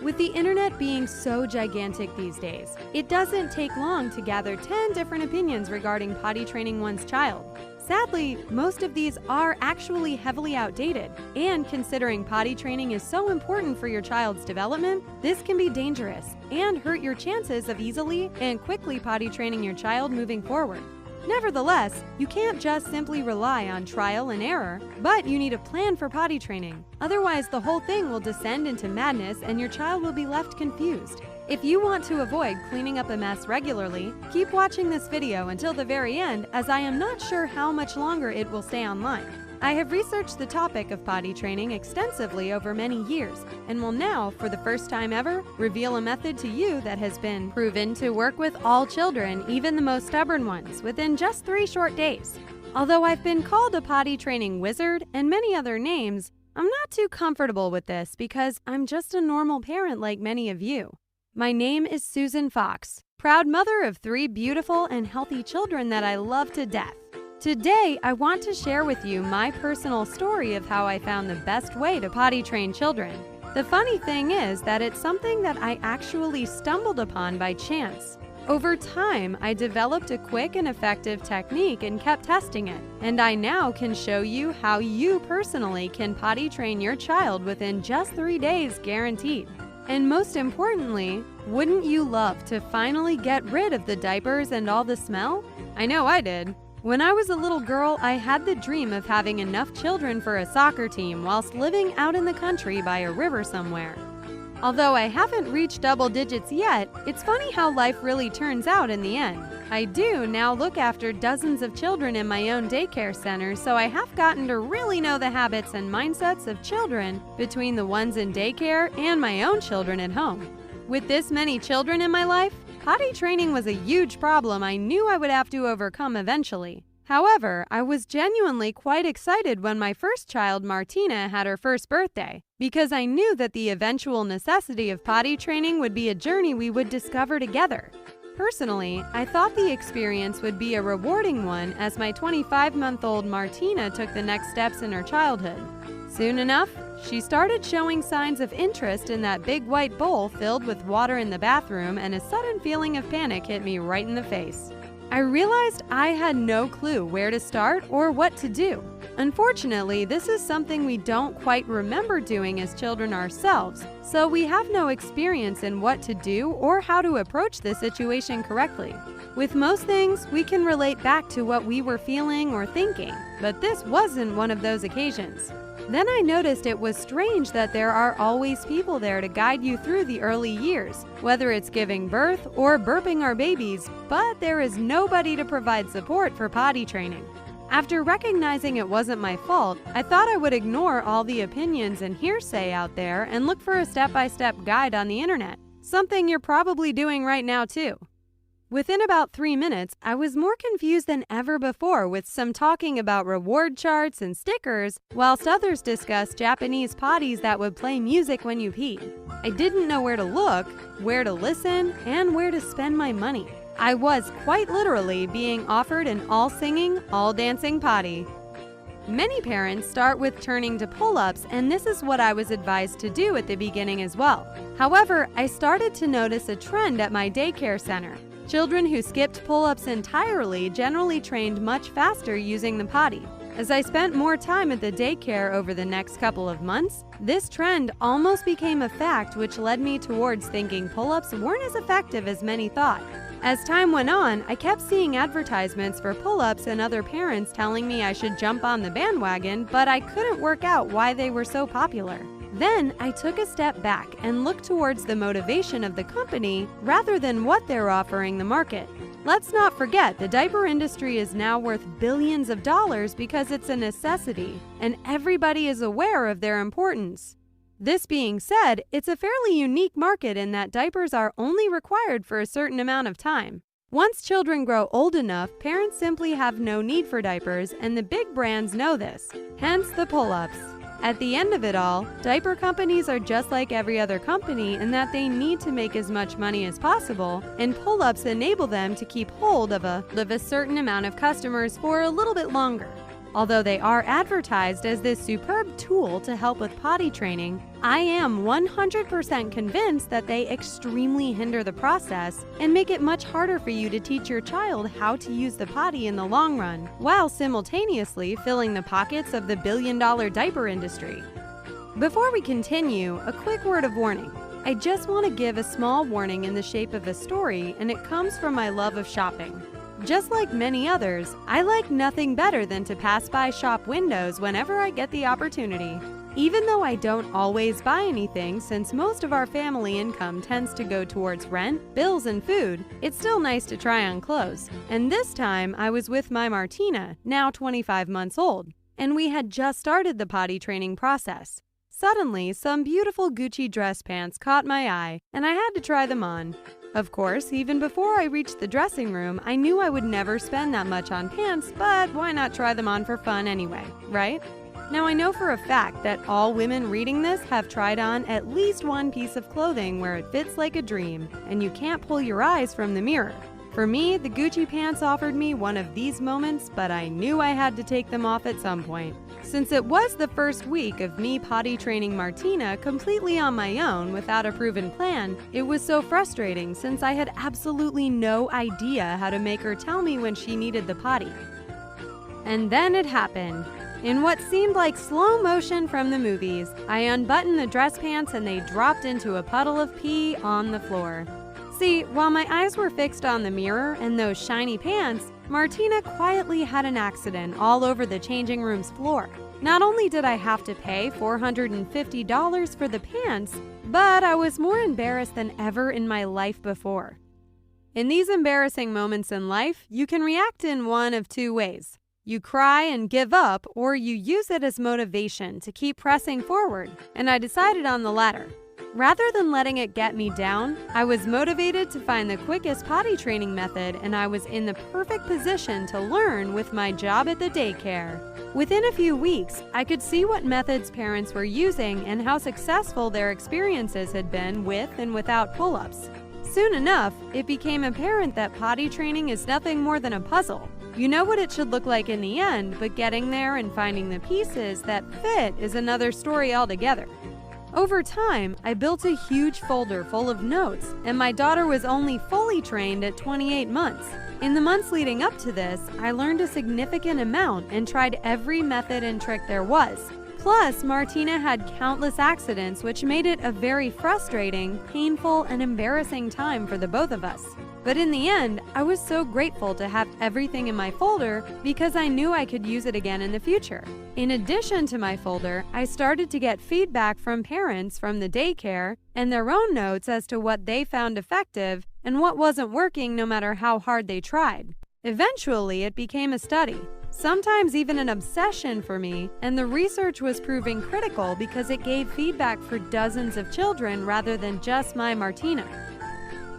With the internet being so gigantic these days, it doesn't take long to gather 10 different opinions regarding potty training one's child. Sadly, most of these are actually heavily outdated, and considering potty training is so important for your child's development, this can be dangerous and hurt your chances of easily and quickly potty training your child moving forward. Nevertheless, you can't just simply rely on trial and error, but you need a plan for potty training. Otherwise, the whole thing will descend into madness and your child will be left confused. If you want to avoid cleaning up a mess regularly, keep watching this video until the very end, as I am not sure how much longer it will stay online. I have researched the topic of potty training extensively over many years, and will now, for the first time ever, reveal a method to you that has been proven to work with all children, even the most stubborn ones, within just 3 short days. Although I've been called a potty training wizard and many other names, I'm not too comfortable with this because I'm just a normal parent like many of you. My name is Susan Fox, proud mother of 3 beautiful and healthy children that I love to death. Today, I want to share with you my personal story of how I found the best way to potty train children. The funny thing is that it's something that I actually stumbled upon by chance. Over time, I developed a quick and effective technique and kept testing it, and I now can show you how you personally can potty train your child within just 3 days guaranteed. And most importantly, wouldn't you love to finally get rid of the diapers and all the smell? I know I did. When I was a little girl, I had the dream of having enough children for a soccer team whilst living out in the country by a river somewhere. Although I haven't reached double digits yet, it's funny how life really turns out in the end. I do now look after dozens of children in my own daycare center, so I have gotten to really know the habits and mindsets of children between the ones in daycare and my own children at home. With this many children in my life, potty training was a huge problem I knew I would have to overcome eventually. However, I was genuinely quite excited when my first child, Martina, had her first birthday, because I knew that the eventual necessity of potty training would be a journey we would discover together. Personally, I thought the experience would be a rewarding one as my 25-month-old Martina took the next steps in her childhood. Soon enough, she started showing signs of interest in that big white bowl filled with water in the bathroom, and a sudden feeling of panic hit me right in the face. I realized I had no clue where to start or what to do. Unfortunately, this is something we don't quite remember doing as children ourselves, so we have no experience in what to do or how to approach the situation correctly. With most things, we can relate back to what we were feeling or thinking, but this wasn't one of those occasions. Then I noticed it was strange that there are always people there to guide you through the early years, whether it's giving birth or burping our babies, but there is nobody to provide support for potty training. After recognizing it wasn't my fault, I thought I would ignore all the opinions and hearsay out there and look for a step-by-step guide on the internet, something you're probably doing right now too. Within about 3 minutes, I was more confused than ever before, with some talking about reward charts and stickers, whilst others discussed Japanese potties that would play music when you peed. I didn't know where to look, where to listen, and where to spend my money. I was quite literally being offered an all-singing, all-dancing potty. Many parents start with turning to pull-ups, and this is what I was advised to do at the beginning as well. However, I started to notice a trend at my daycare center. Children who skipped pull-ups entirely generally trained much faster using the potty. As I spent more time at the daycare over the next couple of months, this trend almost became a fact, which led me towards thinking pull-ups weren't as effective as many thought. As time went on, I kept seeing advertisements for pull-ups and other parents telling me I should jump on the bandwagon, but I couldn't work out why they were so popular. Then I took a step back and looked towards the motivation of the company rather than what they're offering the market. Let's not forget, the diaper industry is now worth billions of dollars because it's a necessity, and everybody is aware of their importance. This being said, it's a fairly unique market in that diapers are only required for a certain amount of time. Once children grow old enough, parents simply have no need for diapers, and the big brands know this, hence the pull-ups. At the end of it all, diaper companies are just like every other company in that they need to make as much money as possible, and pull-ups enable them to keep hold of a certain amount of customers for a little bit longer. Although they are advertised as this superb tool to help with potty training, I am 100% convinced that they extremely hinder the process and make it much harder for you to teach your child how to use the potty in the long run, while simultaneously filling the pockets of the billion-dollar diaper industry. Before we continue, a quick word of warning. I just want to give a small warning in the shape of a story, and it comes from my love of shopping. Just like many others, I like nothing better than to pass by shop windows whenever I get the opportunity. Even though I don't always buy anything, since most of our family income tends to go towards rent, bills, and food, it's still nice to try on clothes. And this time, I was with my Martina, now 25 months old, and we had just started the potty training process. Suddenly, some beautiful Gucci dress pants caught my eye, and I had to try them on. Of course, even before I reached the dressing room, I knew I would never spend that much on pants, but why not try them on for fun anyway, right? Now, I know for a fact that all women reading this have tried on at least one piece of clothing where it fits like a dream, and you can't pull your eyes from the mirror. For me, the Gucci pants offered me one of these moments, but I knew I had to take them off at some point. Since it was the first week of me potty training Martina completely on my own without a proven plan, it was so frustrating since I had absolutely no idea how to make her tell me when she needed the potty. And then it happened. In what seemed like slow motion from the movies, I unbuttoned the dress pants and they dropped into a puddle of pee on the floor. See, while my eyes were fixed on the mirror and those shiny pants, Martina quietly had an accident all over the changing room's floor. Not only did I have to pay $450 for the pants, but I was more embarrassed than ever in my life before. In these embarrassing moments in life, you can react in one of two ways. You cry and give up, or you use it as motivation to keep pressing forward, and I decided on the latter. Rather than letting it get me down, I was motivated to find the quickest potty training method, and I was in the perfect position to learn with my job at the daycare. Within a few weeks, I could see what methods parents were using and how successful their experiences had been with and without pull-ups. Soon enough, it became apparent that potty training is nothing more than a puzzle. You know what it should look like in the end, but getting there and finding the pieces that fit is another story altogether. Over time, I built a huge folder full of notes, and my daughter was only fully trained at 28 months. In the months leading up to this, I learned a significant amount and tried every method and trick there was. Plus, Martina had countless accidents, which made it a very frustrating, painful, and embarrassing time for the both of us. But in the end, I was so grateful to have everything in my folder because I knew I could use it again in the future. In addition to my folder, I started to get feedback from parents from the daycare and their own notes as to what they found effective and what wasn't working no matter how hard they tried. Eventually, it became a study, sometimes even an obsession for me, and the research was proving critical because it gave feedback for dozens of children rather than just my Martina.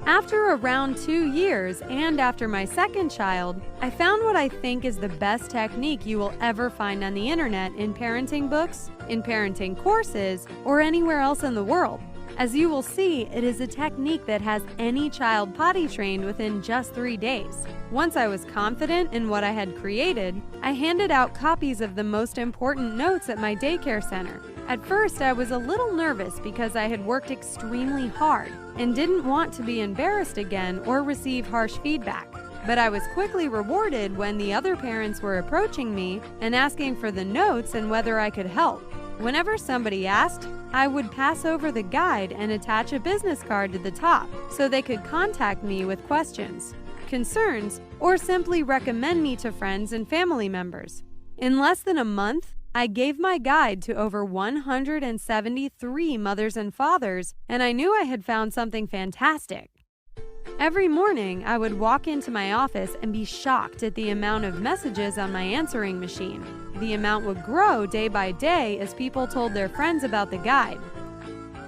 After around 2 years and after my second child, I found what I think is the best technique you will ever find on the internet in parenting books, in parenting courses, or anywhere else in the world. As you will see, it is a technique that has any child potty trained within just 3 days. Once I was confident in what I had created, I handed out copies of the most important notes at my daycare center. At first, I was a little nervous because I had worked extremely hard and didn't want to be embarrassed again or receive harsh feedback. But I was quickly rewarded when the other parents were approaching me and asking for the notes and whether I could help. Whenever somebody asked, I would pass over the guide and attach a business card to the top so they could contact me with questions, concerns, or simply recommend me to friends and family members. In less than a month, I gave my guide to over 173 mothers and fathers, and I knew I had found something fantastic. Every morning, I would walk into my office and be shocked at the amount of messages on my answering machine. The amount would grow day by day as people told their friends about the guide.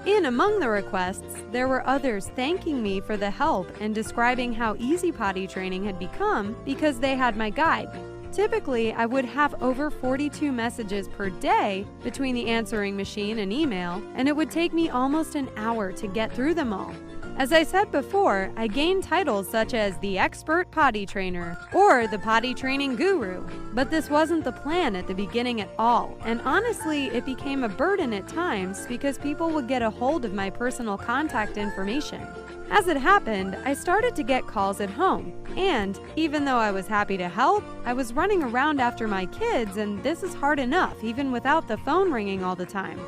In among the requests, there were others thanking me for the help and describing how easy potty training had become because they had my guide. Typically, I would have over 42 messages per day between the answering machine and email, and it would take me almost an hour to get through them all. As I said before, I gained titles such as the Expert Potty Trainer or the Potty Training Guru, but this wasn't the plan at the beginning at all, and honestly, it became a burden at times because people would get a hold of my personal contact information. As it happened, I started to get calls at home, and even though I was happy to help, I was running around after my kids, and this is hard enough even without the phone ringing all the time.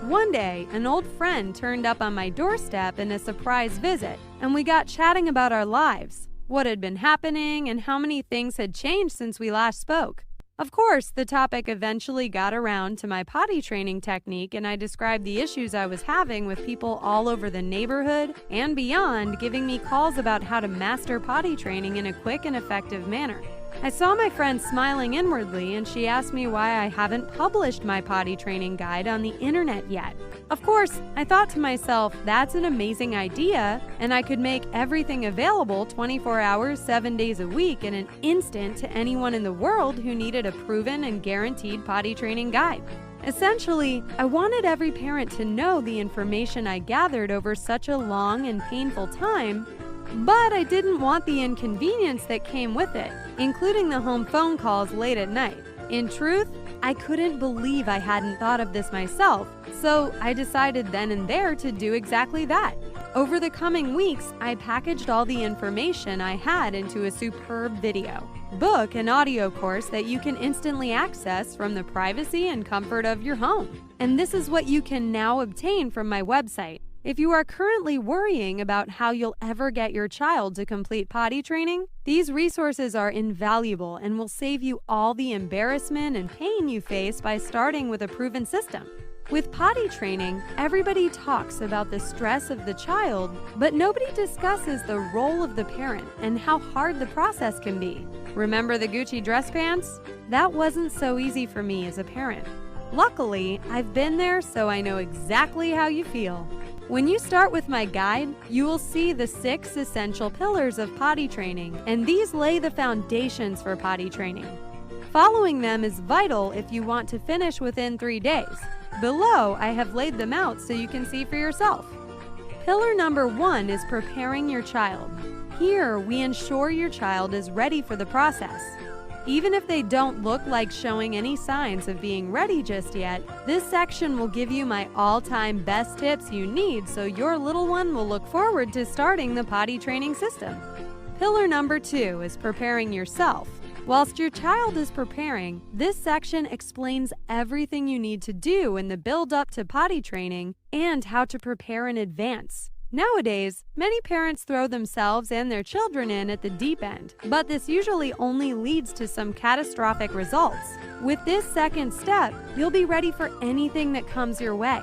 One day, an old friend turned up on my doorstep in a surprise visit, and we got chatting about our lives, what had been happening, and how many things had changed since we last spoke. Of course, the topic eventually got around to my potty training technique, and I described the issues I was having with people all over the neighborhood and beyond, giving me calls about how to master potty training in a quick and effective manner. I saw my friend smiling inwardly, and she asked me why I haven't published my potty training guide on the internet yet. Of course, I thought to myself, that's an amazing idea, and I could make everything available 24 hours, 7 days a week in an instant to anyone in the world who needed a proven and guaranteed potty training guide. Essentially, I wanted every parent to know the information I gathered over such a long and painful time, but I didn't want the inconvenience that came with it, including the home phone calls late at night. In truth, I couldn't believe I hadn't thought of this myself, so I decided then and there to do exactly that. Over the coming weeks, I packaged all the information I had into a superb video, book, and audio course that you can instantly access from the privacy and comfort of your home. And this is what you can now obtain from my website. If you are currently worrying about how you'll ever get your child to complete potty training, these resources are invaluable and will save you all the embarrassment and pain you face by starting with a proven system. With potty training, everybody talks about the stress of the child, but nobody discusses the role of the parent and how hard the process can be. Remember the Gucci dress pants? That wasn't so easy for me as a parent. Luckily, I've been there, so I know exactly how you feel. When you start with my guide, you will see the 6 essential pillars of potty training, and these lay the foundations for potty training. Following them is vital if you want to finish within 3 days. Below, I have laid them out so you can see for yourself. Pillar number 1 is preparing your child. Here, we ensure your child is ready for the process. Even if they don't look like showing any signs of being ready just yet, this section will give you my all-time best tips you need so your little one will look forward to starting the potty training system. Pillar number 2 is preparing yourself. Whilst your child is preparing, this section explains everything you need to do in the build-up to potty training and how to prepare in advance. Nowadays, many parents throw themselves and their children in at the deep end, but this usually only leads to some catastrophic results. With this second step, you'll be ready for anything that comes your way.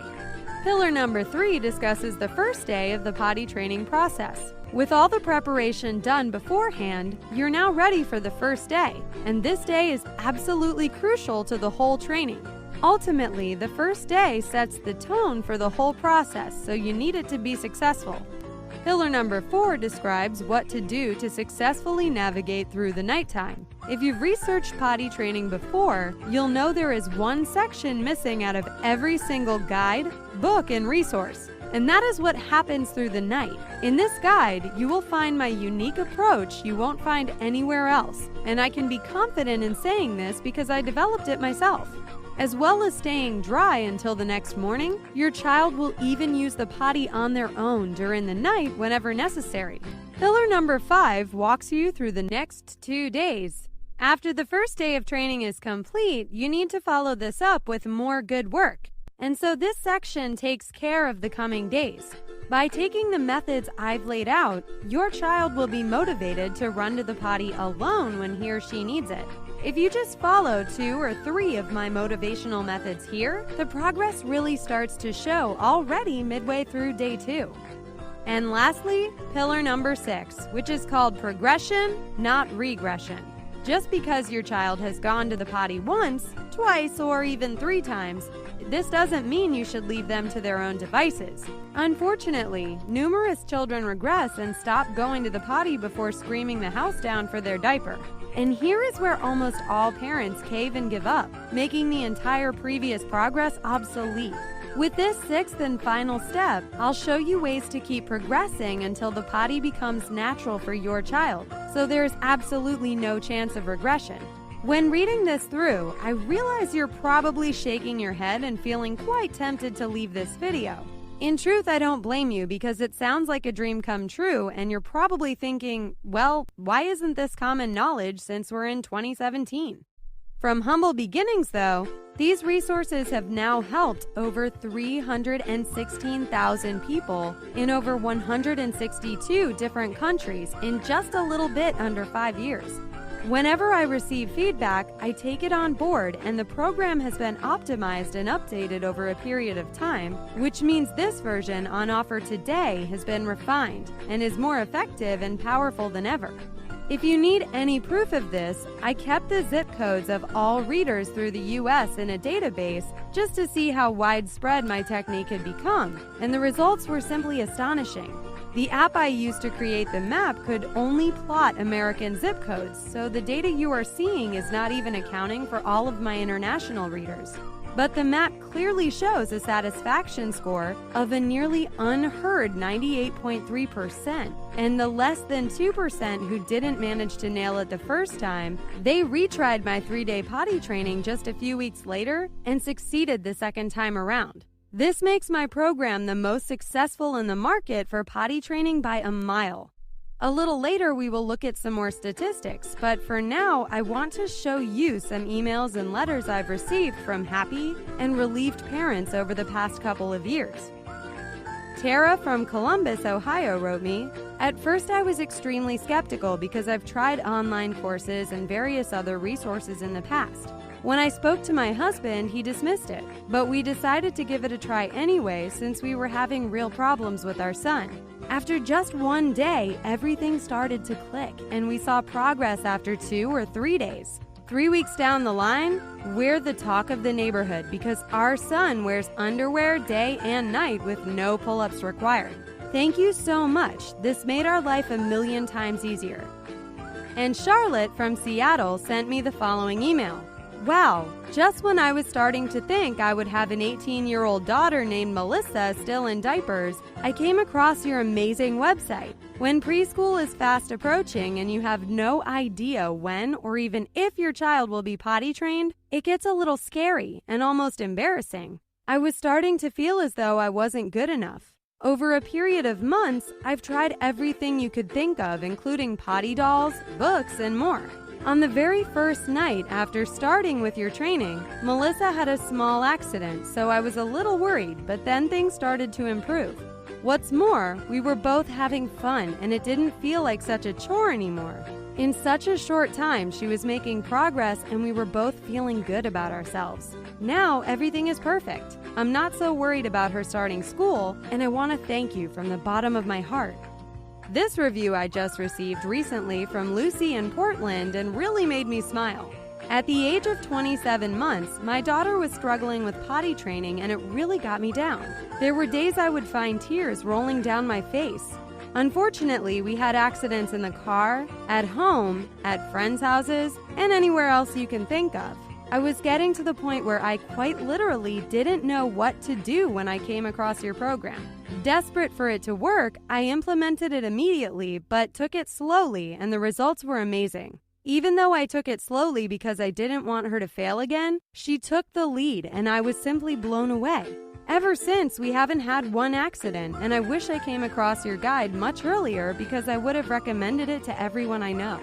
Pillar number 3 discusses the first day of the potty training process. With all the preparation done beforehand, you're now ready for the first day, and this day is absolutely crucial to the whole training. Ultimately, the first day sets the tone for the whole process, so you need it to be successful. Pillar number 4 describes what to do to successfully navigate through the nighttime. If you've researched potty training before, you'll know there is one section missing out of every single guide, book, and resource, and that is what happens through the night. In this guide, you will find my unique approach you won't find anywhere else, and I can be confident in saying this because I developed it myself. As well as staying dry until the next morning, your child will even use the potty on their own during the night whenever necessary. Pillar number 5 walks you through the next 2 days. After the first day of training is complete, you need to follow this up with more good work. And so this section takes care of the coming days. By taking the methods I've laid out, your child will be motivated to run to the potty alone when he or she needs it. If you just follow 2 or 3 of my motivational methods here, the progress really starts to show already midway through day 2. And lastly, pillar number 6, which is called progression, not regression. Just because your child has gone to the potty once, twice, or even 3 times, this doesn't mean you should leave them to their own devices. Unfortunately, numerous children regress and stop going to the potty before screaming the house down for their diaper. And here is where almost all parents cave and give up, making the entire previous progress obsolete. With this sixth and final step, I'll show you ways to keep progressing until the potty becomes natural for your child, so there's absolutely no chance of regression. When reading this through, I realize you're probably shaking your head and feeling quite tempted to leave this video. In truth, I don't blame you because it sounds like a dream come true, and you're probably thinking, well, why isn't this common knowledge since we're in 2017? From humble beginnings, though, these resources have now helped over 316,000 people in over 162 different countries in just a little bit under 5 years. Whenever I receive feedback, I take it on board, and the program has been optimized and updated over a period of time, which means this version on offer today has been refined and is more effective and powerful than ever. If you need any proof of this, I kept the zip codes of all readers through the US in a database just to see how widespread my technique had become, and the results were simply astonishing. The app I used to create the map could only plot American zip codes, so the data you are seeing is not even accounting for all of my international readers. But the map clearly shows a satisfaction score of a nearly unheard 98.3%, and the less than 2% who didn't manage to nail it the first time, they retried my 3-day potty training just a few weeks later and succeeded the second time around. This makes my program the most successful in the market for potty training by a mile. A little later, we will look at some more statistics, but for now, I want to show you some emails and letters I've received from happy and relieved parents over the past couple of years. Tara from Columbus, Ohio wrote me, "At first I was extremely skeptical because I've tried online courses and various other resources in the past. When I spoke to my husband, he dismissed it, but we decided to give it a try anyway since we were having real problems with our son. After just one day, everything started to click, and we saw progress after 2 or 3 days. 3 weeks down the line, we're the talk of the neighborhood because our son wears underwear day and night with no pull-ups required. Thank you so much. This made our life a million times easier." And Charlotte from Seattle sent me the following email. "Wow, just when I was starting to think I would have an 18-year-old daughter named Melissa still in diapers, I came across your amazing website. When preschool is fast approaching and you have no idea when or even if your child will be potty trained, it gets a little scary and almost embarrassing. I was starting to feel as though I wasn't good enough. Over a period of months, I've tried everything you could think of, including potty dolls, books, and more. On the very first night after starting with your training, Melissa had a small accident, so I was a little worried, but then things started to improve. What's more, we were both having fun, and it didn't feel like such a chore anymore. In such a short time, she was making progress, and we were both feeling good about ourselves. Now, everything is perfect. I'm not so worried about her starting school, and I want to thank you from the bottom of my heart." This review I just received recently from Lucy in Portland and really made me smile. "At the age of 27 months, my daughter was struggling with potty training and it really got me down. There were days I would find tears rolling down my face. Unfortunately, we had accidents in the car, at home, at friends' houses, and anywhere else you can think of. I was getting to the point where I quite literally didn't know what to do when I came across your program. Desperate for it to work, I implemented it immediately, but took it slowly, and the results were amazing. Even though I took it slowly because I didn't want her to fail again, she took the lead, and I was simply blown away. Ever since, we haven't had one accident, and I wish I came across your guide much earlier because I would have recommended it to everyone I know."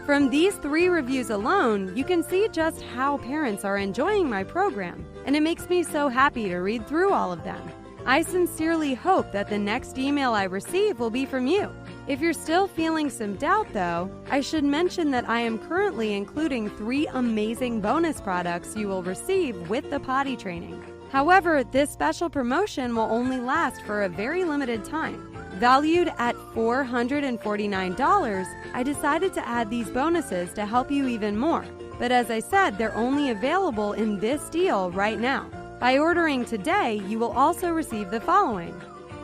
From these 3 reviews alone, you can see just how parents are enjoying my program, and it makes me so happy to read through all of them. I sincerely hope that the next email I receive will be from you. If you're still feeling some doubt though, I should mention that I am currently including 3 amazing bonus products you will receive with the potty training. However, this special promotion will only last for a very limited time. Valued at $449, I decided to add these bonuses to help you even more. But as I said, they're only available in this deal right now. By ordering today, you will also receive the following.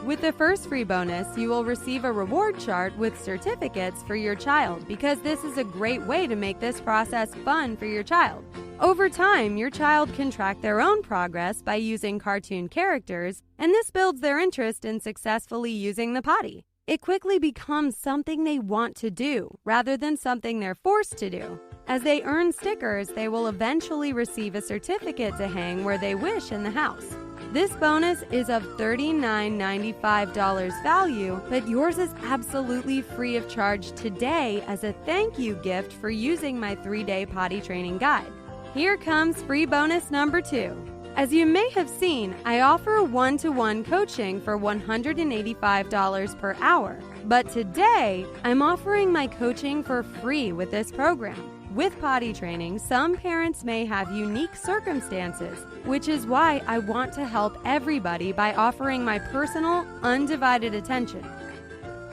With the first free bonus, you will receive a reward chart with certificates for your child because this is a great way to make this process fun for your child. Over time, your child can track their own progress by using cartoon characters, and this builds their interest in successfully using the potty. It quickly becomes something they want to do, rather than something they're forced to do. As they earn stickers, they will eventually receive a certificate to hang where they wish in the house. This bonus is of $39.95 value, but yours is absolutely free of charge today as a thank you gift for using my 3-day potty training guide. Here comes free bonus number 2. As you may have seen, I offer one-to-one coaching for $185 per hour. But today, I'm offering my coaching for free with this program. With potty training, some parents may have unique circumstances, which is why I want to help everybody by offering my personal, undivided attention.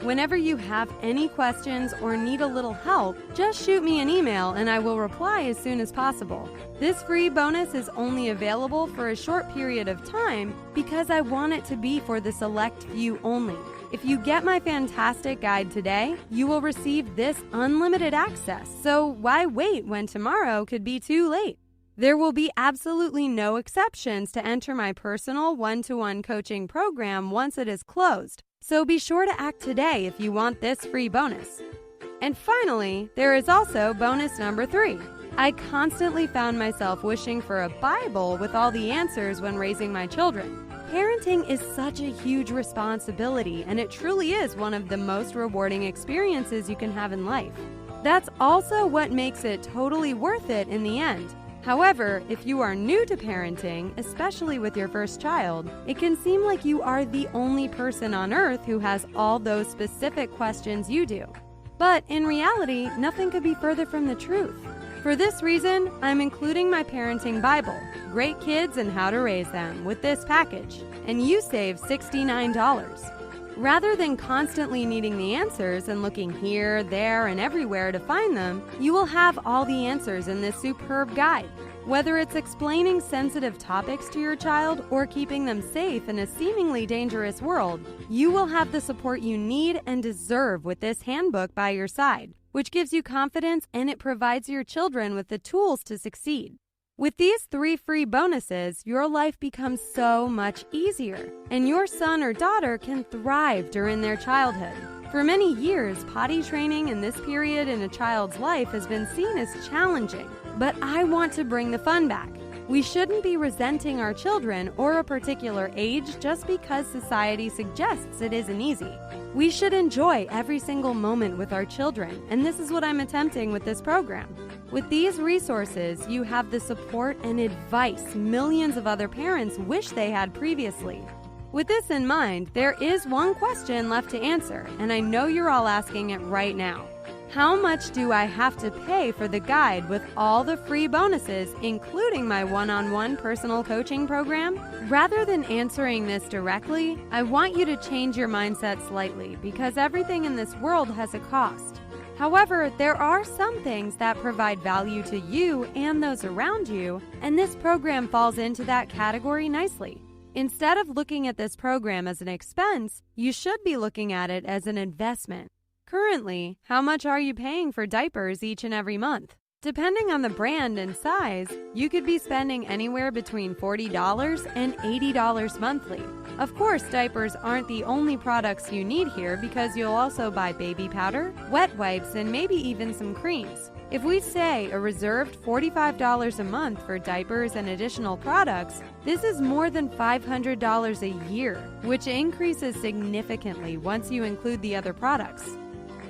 Whenever you have any questions or need a little help, just shoot me an email and I will reply as soon as possible. This free bonus is only available for a short period of time because I want it to be for the select few only. If you get my fantastic guide today, you will receive this unlimited access, so why wait when tomorrow could be too late? There will be absolutely no exceptions to enter my personal one-to-one coaching program once it is closed. So be sure to act today if you want this free bonus. And finally, there is also bonus number 3. I constantly found myself wishing for a Bible with all the answers when raising my children. Parenting is such a huge responsibility, and it truly is one of the most rewarding experiences you can have in life. That's also what makes it totally worth it in the end. However, if you are new to parenting, especially with your first child, it can seem like you are the only person on earth who has all those specific questions you do. But in reality, nothing could be further from the truth. For this reason, I'm including my parenting Bible, Great Kids and How to Raise Them, with this package, and you save $69. Rather than constantly needing the answers and looking here, there, and everywhere to find them, you will have all the answers in this superb guide. Whether it's explaining sensitive topics to your child or keeping them safe in a seemingly dangerous world, you will have the support you need and deserve with this handbook by your side, which gives you confidence and it provides your children with the tools to succeed. With these 3 free bonuses, your life becomes so much easier, and your son or daughter can thrive during their childhood. For many years, potty training in this period in a child's life has been seen as challenging, but I want to bring the fun back. We shouldn't be resenting our children or a particular age just because society suggests it isn't easy. We should enjoy every single moment with our children, and this is what I'm attempting with this program. With these resources, you have the support and advice millions of other parents wish they had previously. With this in mind, there is one question left to answer, and I know you're all asking it right now. How much do I have to pay for the guide with all the free bonuses, including my one-on-one personal coaching program? Rather than answering this directly, I want you to change your mindset slightly because everything in this world has a cost. However, there are some things that provide value to you and those around you, and this program falls into that category nicely. Instead of looking at this program as an expense, you should be looking at it as an investment. Currently, how much are you paying for diapers each and every month? Depending on the brand and size, you could be spending anywhere between $40 and $80 monthly. Of course, diapers aren't the only products you need here because you'll also buy baby powder, wet wipes, and maybe even some creams. If we say a reserved $45 a month for diapers and additional products, this is more than $500 a year, which increases significantly once you include the other products.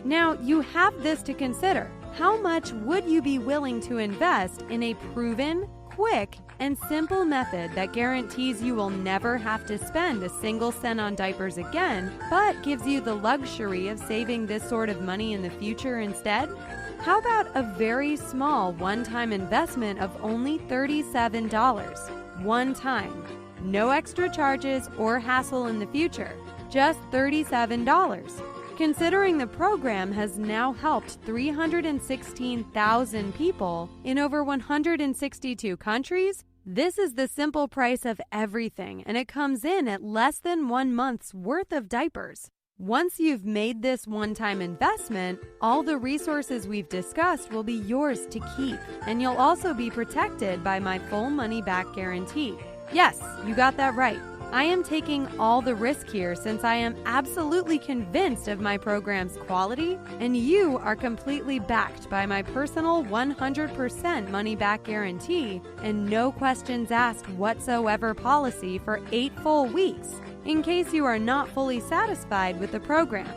Now, you have this to consider. How much would you be willing to invest in a proven, quick, and simple method that guarantees you will never have to spend a single cent on diapers again, but gives you the luxury of saving this sort of money in the future instead? How about a very small one-time investment of only $37? One time. No extra charges or hassle in the future. Just $37. Considering the program has now helped 316,000 people in over 162 countries, this is the simple price of everything, and it comes in at less than 1 month's worth of diapers. Once you've made this one-time investment, all the resources we've discussed will be yours to keep, and you'll also be protected by my full money-back guarantee. Yes, you got that right. I am taking all the risk here since I am absolutely convinced of my program's quality, and you are completely backed by my personal 100% money-back guarantee and no questions asked whatsoever policy for 8 full weeks, in case you are not fully satisfied with the program.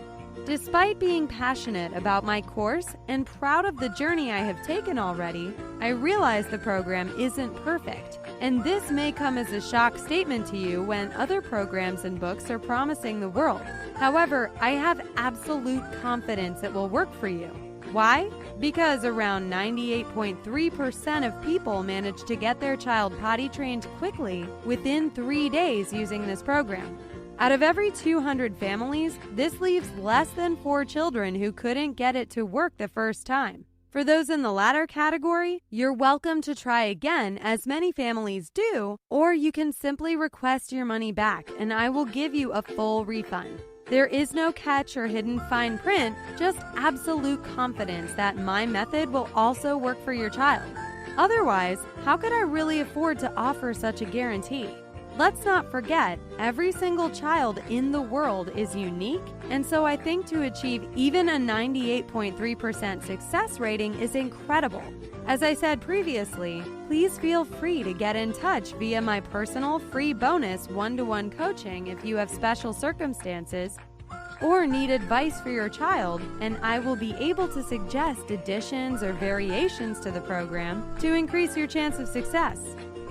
Despite being passionate about my course and proud of the journey I have taken already, I realize the program isn't perfect, and this may come as a shock statement to you when other programs and books are promising the world. However, I have absolute confidence it will work for you. Why? Because around 98.3% of people manage to get their child potty trained quickly within 3 days using this program. Out of every 200 families, this leaves less than 4 children who couldn't get it to work the first time. For those in the latter category, you're welcome to try again, as many families do, or you can simply request your money back and I will give you a full refund. There is no catch or hidden fine print, just absolute confidence that my method will also work for your child. Otherwise, how could I really afford to offer such a guarantee? Let's not forget, every single child in the world is unique, and so I think to achieve even a 98.3% success rating is incredible. As I said previously, please feel free to get in touch via my personal free bonus one-to-one coaching if you have special circumstances or need advice for your child, and I will be able to suggest additions or variations to the program to increase your chance of success.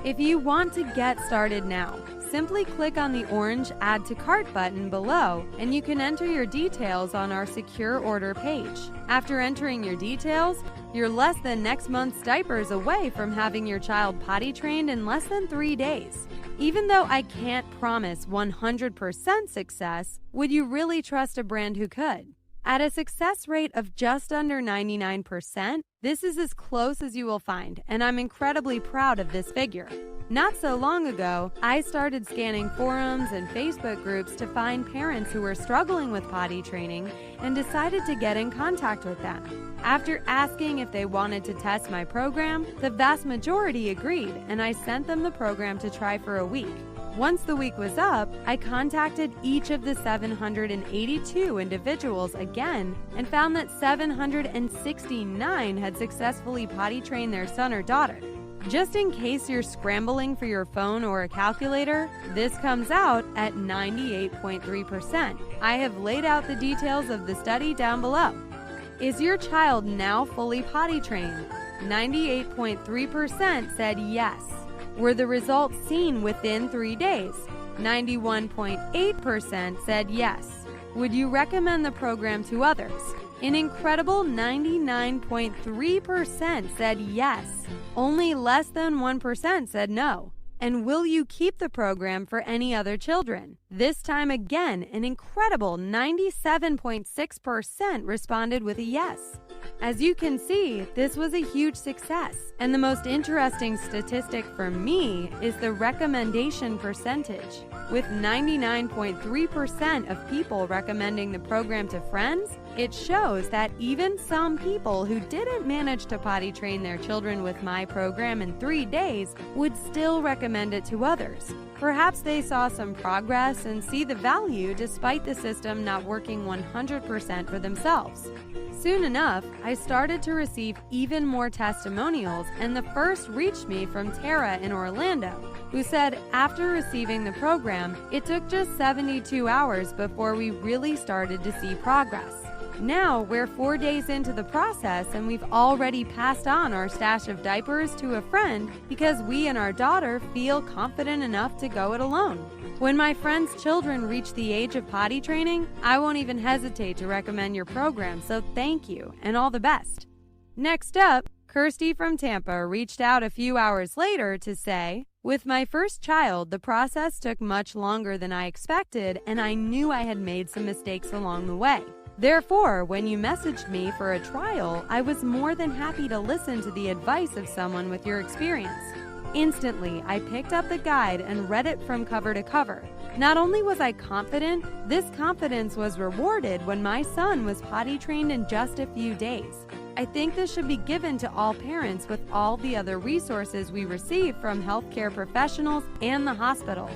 If you want to get started now, simply click on the orange Add to Cart button below and you can enter your details on our secure order page. After entering your details, you're less than next month's diapers away from having your child potty trained in less than 3 days. Even though I can't promise 100% success, would you really trust a brand who could? At a success rate of just under 99%, this is as close as you will find, and I'm incredibly proud of this figure. Not so long ago, I started scanning forums and Facebook groups to find parents who were struggling with potty training and decided to get in contact with them. After asking if they wanted to test my program, the vast majority agreed, and I sent them the program to try for a week. Once the week was up, I contacted each of the 782 individuals again and found that 769 had successfully potty trained their son or daughter. Just in case you're scrambling for your phone or a calculator, this comes out at 98.3%. I have laid out the details of the study down below. Is your child now fully potty trained? 98.3% said yes. Were the results seen within 3 days? 91.8% said yes. Would you recommend the program to others? An incredible 99.3% said yes. Only less than 1% said no. And will you keep the program for any other children? This time again, an incredible 97.6% responded with a yes. As you can see, this was a huge success, and the most interesting statistic for me is the recommendation percentage. With 99.3% of people recommending the program to friends, it shows that even some people who didn't manage to potty train their children with my program in 3 days would still recommend it to others. Perhaps they saw some progress and see the value despite the system not working 100% for themselves. Soon enough, I started to receive even more testimonials, and the first reached me from Tara in Orlando, who said after receiving the program, it took just 72 hours before we really started to see progress. Now we're 4 days into the process and we've already passed on our stash of diapers to a friend because we and our daughter feel confident enough to go it alone. When my friend's children reach the age of potty training, I won't even hesitate to recommend your program, so thank you and all the best. Next up, Kirsty from Tampa reached out a few hours later to say, with my first child, the process took much longer than I expected and I knew I had made some mistakes along the way. Therefore, when you messaged me for a trial, I was more than happy to listen to the advice of someone with your experience. Instantly, I picked up the guide and read it from cover to cover. Not only was I confident, this confidence was rewarded when my son was potty trained in just a few days. I think this should be given to all parents with all the other resources we receive from healthcare professionals and the hospital.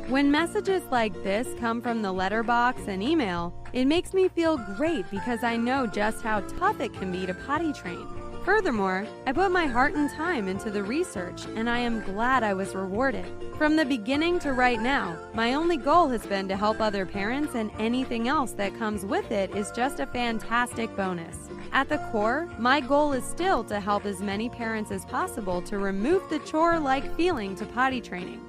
When messages like this come from the letterbox and email, it makes me feel great because I know just how tough it can be to potty train. Furthermore, I put my heart and time into the research, and I am glad I was rewarded. From the beginning to right now, my only goal has been to help other parents, and anything else that comes with it is just a fantastic bonus. At the core, my goal is still to help as many parents as possible to remove the chore-like feeling to potty training.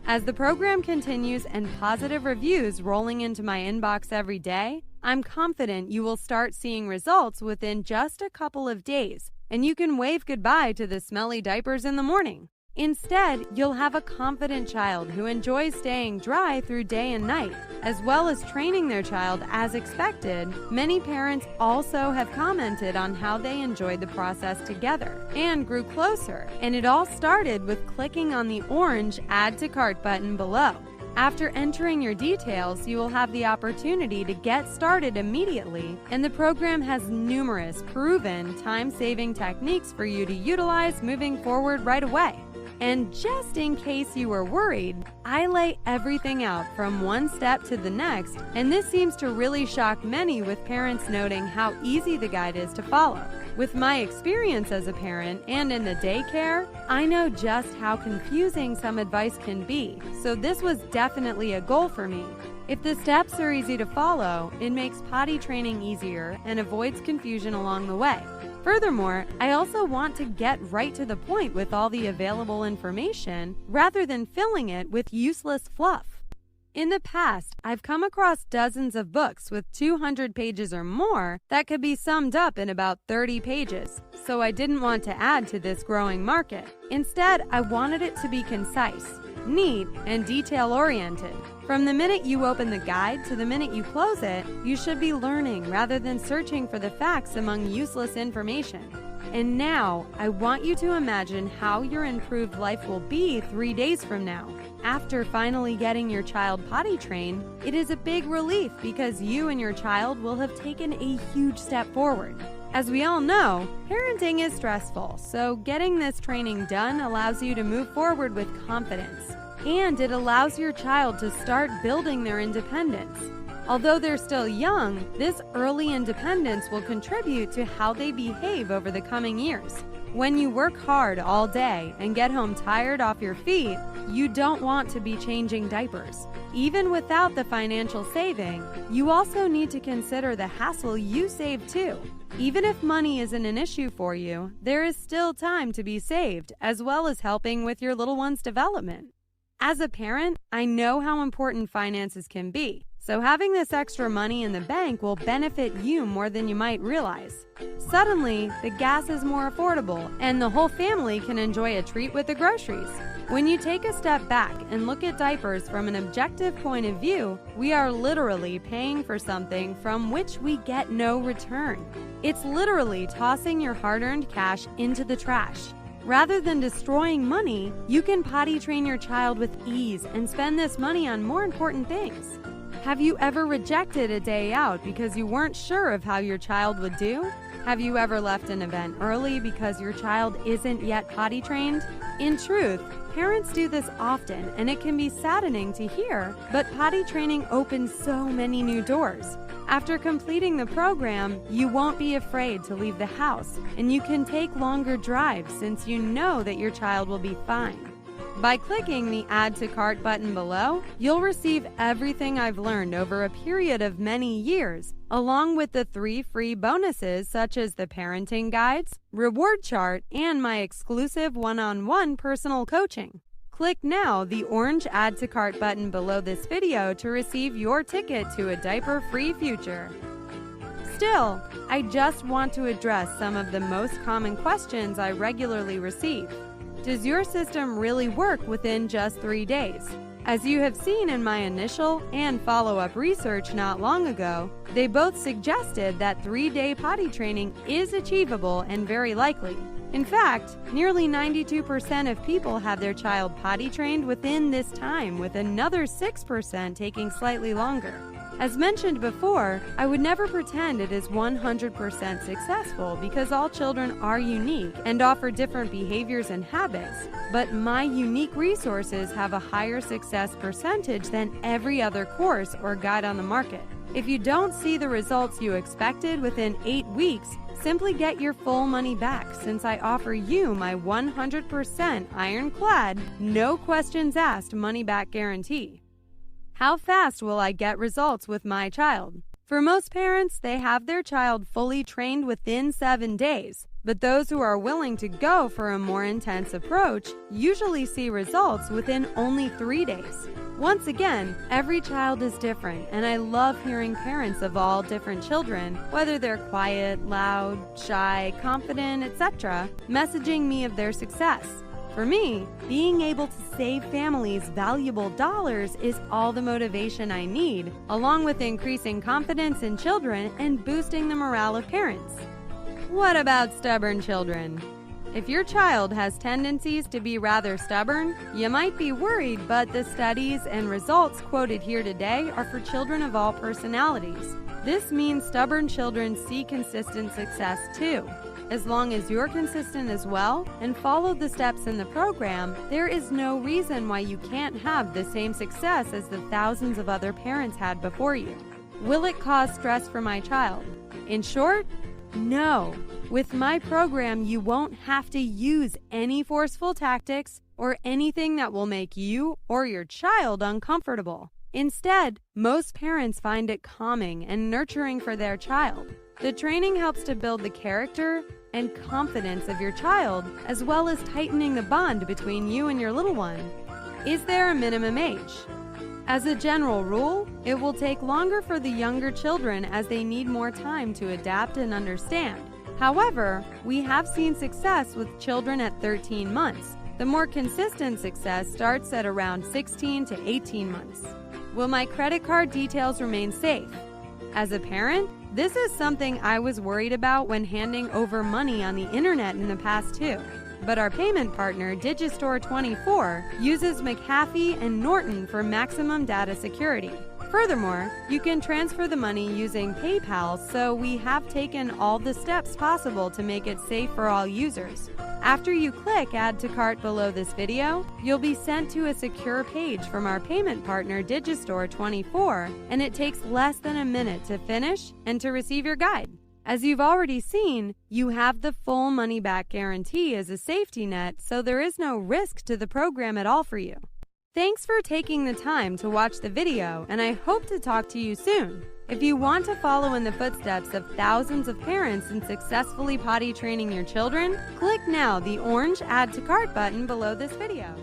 As the program continues and positive reviews rolling into my inbox every day, I'm confident you will start seeing results within just a couple of days, and you can wave goodbye to the smelly diapers in the morning. Instead, you'll have a confident child who enjoys staying dry through day and night, as well as training their child as expected. Many parents also have commented on how they enjoyed the process together and grew closer, and it all started with clicking on the orange Add to Cart button below. After entering your details, you will have the opportunity to get started immediately, and the program has numerous proven time-saving techniques for you to utilize moving forward right away. And just in case you were worried, I lay everything out from one step to the next, and this seems to really shock many, with parents noting how easy the guide is to follow. With my experience as a parent and in the daycare, I know just how confusing some advice can be, so this was definitely a goal for me. If the steps are easy to follow, it makes potty training easier and avoids confusion along the way. Furthermore, I also want to get right to the point with all the available information rather than filling it with useless fluff. In the past, I've come across dozens of books with 200 pages or more that could be summed up in about 30 pages, so I didn't want to add to this growing market. Instead, I wanted it to be concise, neat, and detail-oriented. From the minute you open the guide to the minute you close it, you should be learning rather than searching for the facts among useless information. And now, I want you to imagine how your improved life will be 3 days from now. After finally getting your child potty trained, it is a big relief because you and your child will have taken a huge step forward. As we all know, parenting is stressful, so getting this training done allows you to move forward with confidence. And it allows your child to start building their independence. Although they're still young, this early independence will contribute to how they behave over the coming years. When you work hard all day and get home tired off your feet, you don't want to be changing diapers. Even without the financial saving, you also need to consider the hassle you save too. Even if money isn't an issue for you, there is still time to be saved, as well as helping with your little one's development. As a parent, I know how important finances can be, so having this extra money in the bank will benefit you more than you might realize. Suddenly, the gas is more affordable, and the whole family can enjoy a treat with the groceries. When you take a step back and look at diapers from an objective point of view, we are literally paying for something from which we get no return. It's literally tossing your hard-earned cash into the trash. Rather than destroying money, you can potty train your child with ease and spend this money on more important things. Have you ever rejected a day out because you weren't sure of how your child would do? Have you ever left an event early because your child isn't yet potty trained? In truth, parents do this often, and it can be saddening to hear, but potty training opens so many new doors. After completing the program, you won't be afraid to leave the house, and you can take longer drives since you know that your child will be fine. By clicking the Add to Cart button below, you'll receive everything I've learned over a period of many years, along with the 3 free bonuses such as the parenting guides, reward chart, and my exclusive one-on-one personal coaching. Click now the orange Add to Cart button below this video to receive your ticket to a diaper-free future. Still, I just want to address some of the most common questions I regularly receive. Does your system really work within just 3 days? As you have seen in my initial and follow-up research not long ago, they both suggested that 3-day potty training is achievable and very likely. In fact, nearly 92% of people have their child potty trained within this time, with another 6% taking slightly longer. As mentioned before, I would never pretend it is 100% successful because all children are unique and offer different behaviors and habits, but my unique resources have a higher success percentage than every other course or guide on the market. If you don't see the results you expected within 8 weeks, simply get your full money back since I offer you my 100% ironclad, no questions asked money-back guarantee. How fast will I get results with my child? For most parents, they have their child fully trained within 7 days, but those who are willing to go for a more intense approach usually see results within only 3 days. Once again, every child is different, and I love hearing parents of all different children, whether they're quiet, loud, shy, confident, etc., messaging me of their success. For me, being able to save families valuable dollars is all the motivation I need, along with increasing confidence in children and boosting the morale of parents. What about stubborn children? If your child has tendencies to be rather stubborn, you might be worried, but the studies and results quoted here today are for children of all personalities. This means stubborn children see consistent success too. As long as you're consistent as well and follow the steps in the program, there is no reason why you can't have the same success as the thousands of other parents had before you. Will it cause stress for my child? In short, no. With my program, you won't have to use any forceful tactics or anything that will make you or your child uncomfortable. Instead, most parents find it calming and nurturing for their child. The training helps to build the character and confidence of your child, as well as tightening the bond between you and your little one. Is there a minimum age? As a general rule, it will take longer for the younger children as they need more time to adapt and understand. However, we have seen success with children at 13 months. The more consistent success starts at around 16 to 18 months. Will my credit card details remain safe? As a parent, this is something I was worried about when handing over money on the internet in the past too. But our payment partner, Digistore24, uses McAfee and Norton for maximum data security. Furthermore, you can transfer the money using PayPal, so we have taken all the steps possible to make it safe for all users. After you click Add to Cart below this video, you'll be sent to a secure page from our payment partner Digistore24, and it takes less than a minute to finish and to receive your guide. As you've already seen, you have the full money-back guarantee as a safety net, so there is no risk to the program at all for you. Thanks for taking the time to watch the video, and I hope to talk to you soon. If you want to follow in the footsteps of thousands of parents in successfully potty training your children, click now the orange Add to Cart button below this video.